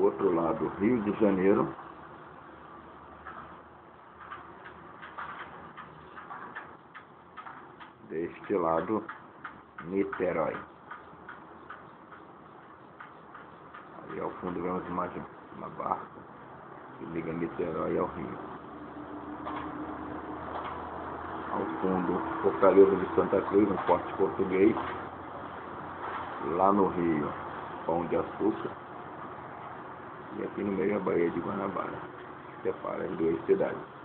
do outro lado, Rio de Janeiro. Deste lado, Niterói. Ali ao fundo vemos uma barca que liga Niterói ao Rio. Ao fundo, Fortaleza de Santa Cruz, um forte português. Lá no Rio, Pão de Açúcar. E aqui no meio a Baía de Guanabara, que separa as duas cidades.